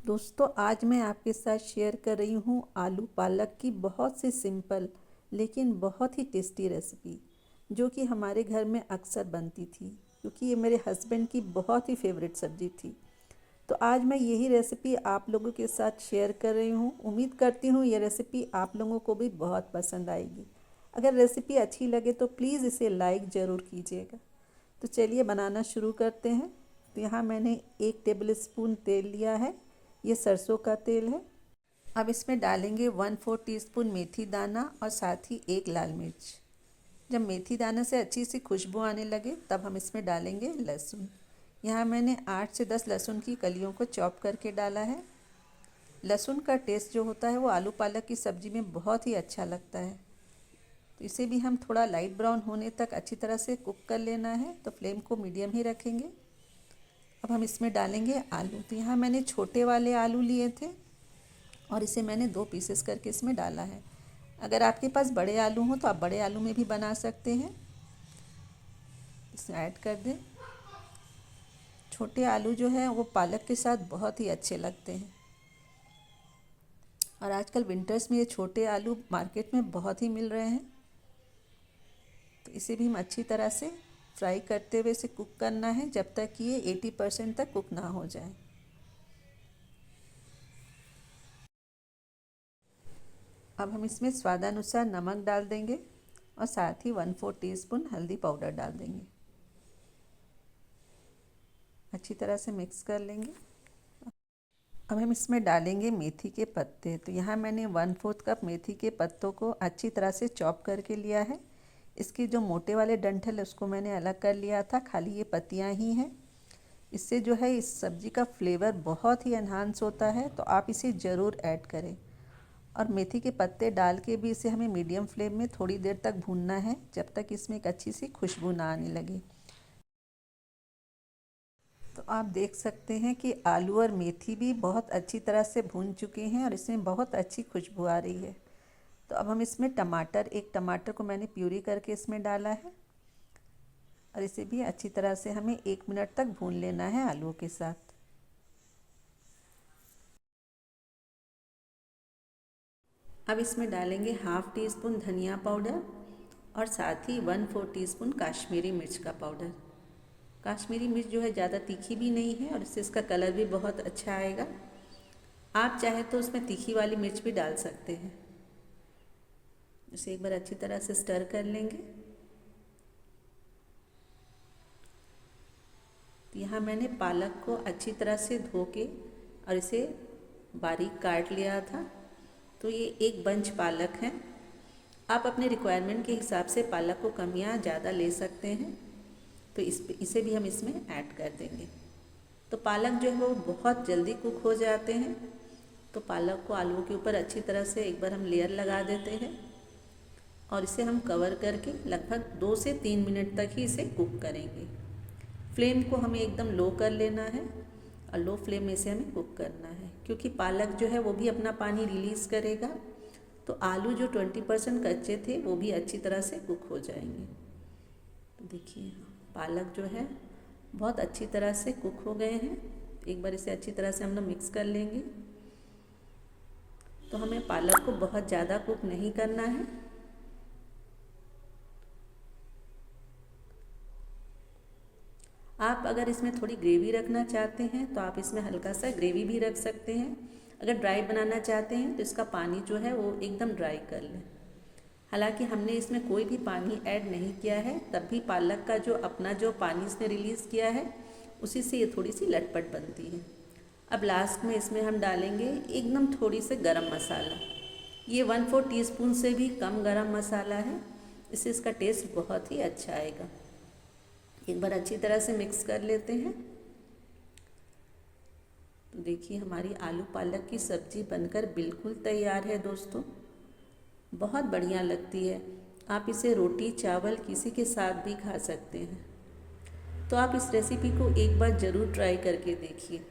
दोस्तों, आज मैं आपके साथ शेयर कर रही हूँ आलू पालक की बहुत सी सिंपल लेकिन बहुत ही टेस्टी रेसिपी, जो कि हमारे घर में अक्सर बनती थी क्योंकि ये मेरे हस्बैंड की बहुत ही फेवरेट सब्जी थी। तो आज मैं यही रेसिपी आप लोगों के साथ शेयर कर रही हूँ। उम्मीद करती हूँ ये रेसिपी आप लोगों को भी बहुत पसंद आएगी। अगर रेसिपी अच्छी लगे तो प्लीज़ इसे लाइक ज़रूर कीजिएगा। तो चलिए बनाना शुरू करते हैं। तो यहाँ मैंने 1 टेबल स्पून तेल लिया है। ये सरसों का तेल है। अब इसमें डालेंगे 1/4 टीस्पून मेथी दाना और साथ ही 1 लाल मिर्च। जब मेथी दाना से अच्छी सी खुशबू आने लगे तब हम इसमें डालेंगे लहसुन। यहाँ मैंने 8 से 10 लहसुन की कलियों को चॉप करके डाला है। लहसुन का टेस्ट जो होता है वो आलू पालक की सब्ज़ी में बहुत ही अच्छा लगता है। तो इसे भी हम थोड़ा लाइट ब्राउन होने तक अच्छी तरह से कुक कर लेना है। तो फ्लेम को मीडियम ही रखेंगे। अब हम इसमें डालेंगे आलू। तो यहाँ मैंने छोटे वाले आलू लिए थे और इसे मैंने 2 पीसेस करके इसमें डाला है। अगर आपके पास बड़े आलू हों तो आप बड़े आलू में भी बना सकते हैं। इसमें ऐड कर दें। छोटे आलू जो है वो पालक के साथ बहुत ही अच्छे लगते हैं और आजकल विंटर्स में ये छोटे आलू मार्केट में बहुत ही मिल रहे हैं। तो इसे भी हम अच्छी तरह से फ्राई करते हुए इसे कुक करना है जब तक कि ये 80% तक कुक ना हो जाए। अब हम इसमें स्वादानुसार नमक डाल देंगे और साथ ही 1/4 टीस्पून हल्दी पाउडर डाल देंगे। अच्छी तरह से मिक्स कर लेंगे। अब हम इसमें डालेंगे मेथी के पत्ते। तो यहाँ मैंने 1/4 कप मेथी के पत्तों को अच्छी तरह से चॉप करके लिया है। इसके जो मोटे वाले डंठल है उसको मैंने अलग कर लिया था, खाली ये पत्तियाँ ही हैं। इससे जो है इस सब्ज़ी का फ्लेवर बहुत ही एनहांस होता है, तो आप इसे ज़रूर ऐड करें। और मेथी के पत्ते डाल के भी इसे हमें मीडियम फ्लेम में थोड़ी देर तक भूनना है जब तक इसमें एक अच्छी सी खुशबू ना आने लगे। तो आप देख सकते हैं कि आलू और मेथी भी बहुत अच्छी तरह से भून चुके हैं और इसमें बहुत अच्छी खुशबू आ रही है। तो अब हम इसमें एक टमाटर को मैंने प्यूरी करके इसमें डाला है और इसे भी अच्छी तरह से हमें 1 मिनट तक भून लेना है आलूओं के साथ। अब इसमें डालेंगे 1/2 टीस्पून धनिया पाउडर और साथ ही 1/4 टीस्पून काश्मीरी मिर्च का पाउडर। काश्मीरी मिर्च जो है ज़्यादा तीखी भी नहीं है और इससे इसका कलर भी बहुत अच्छा आएगा। आप चाहे तो उसमें तीखी वाली मिर्च भी डाल सकते हैं। इसे एक बार अच्छी तरह से स्टर कर लेंगे। तो यहाँ मैंने पालक को अच्छी तरह से धो के और इसे बारीक काट लिया था। तो ये एक बंच पालक है। आप अपने रिक्वायरमेंट के हिसाब से पालक को कम या ज़्यादा ले सकते हैं। तो इसे भी हम इसमें ऐड कर देंगे। तो पालक जो है वो बहुत जल्दी कुक हो जाते हैं। तो पालक को आलू के ऊपर अच्छी तरह से एक बार हम लेयर लगा देते हैं और इसे हम कवर करके लगभग 2 से 3 मिनट तक ही इसे कुक करेंगे। फ्लेम को हमें एकदम लो कर लेना है और लो फ्लेम में इसे हमें कुक करना है, क्योंकि पालक जो है वो भी अपना पानी रिलीज़ करेगा। तो आलू जो 20% कच्चे थे वो भी अच्छी तरह से कुक हो जाएंगे। तो देखिए पालक जो है बहुत अच्छी तरह से कुक हो गए हैं। एक बार इसे अच्छी तरह से हम लोग मिक्स कर लेंगे। तो हमें पालक को बहुत ज़्यादा कुक नहीं करना है। आप अगर इसमें थोड़ी ग्रेवी रखना चाहते हैं तो आप इसमें हल्का सा ग्रेवी भी रख सकते हैं। अगर ड्राई बनाना चाहते हैं तो इसका पानी जो है वो एकदम ड्राई कर लें। हालांकि हमने इसमें कोई भी पानी ऐड नहीं किया है, तब भी पालक का जो अपना जो पानी इसने रिलीज़ किया है उसी से ये थोड़ी सी लटपट बनती है। अब लास्ट में इसमें हम डालेंगे एकदम थोड़ी से गरम मसाला। ये 1/4 टीस्पून से भी कम गरम मसाला है। इससे इसका टेस्ट बहुत ही अच्छा आएगा। एक बार अच्छी तरह से मिक्स कर लेते हैं। तो देखिए हमारी आलू पालक की सब्ज़ी बनकर बिल्कुल तैयार है दोस्तों। बहुत बढ़िया लगती है। आप इसे रोटी चावल किसी के साथ भी खा सकते हैं। तो आप इस रेसिपी को एक बार ज़रूर ट्राई करके देखिए।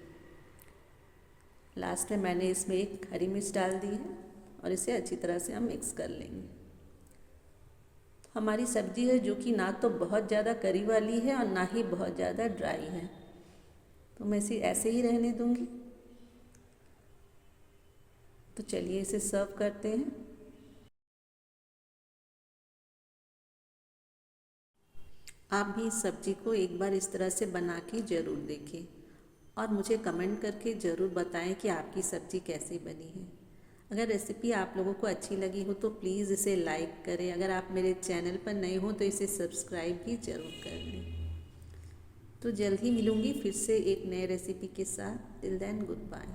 लास्ट में मैंने इसमें एक हरी मिर्च डाल दी है और इसे अच्छी तरह से हम मिक्स कर लेंगे। हमारी सब्ज़ी है जो कि ना तो बहुत ज़्यादा करी वाली है और ना ही बहुत ज़्यादा ड्राई है, तो मैं इसे ऐसे ही रहने दूँगी। तो चलिए इसे सर्व करते हैं। आप भी इस सब्ज़ी को एक बार इस तरह से बना के ज़रूर देखें और मुझे कमेंट करके ज़रूर बताएं कि आपकी सब्ज़ी कैसी बनी है। अगर रेसिपी आप लोगों को अच्छी लगी हो तो प्लीज़ इसे लाइक करें। अगर आप मेरे चैनल पर नए हो तो इसे सब्सक्राइब भी ज़रूर कर लें। तो जल्द ही मिलूँगी फिर से एक नए रेसिपी के साथ। Till then good bye.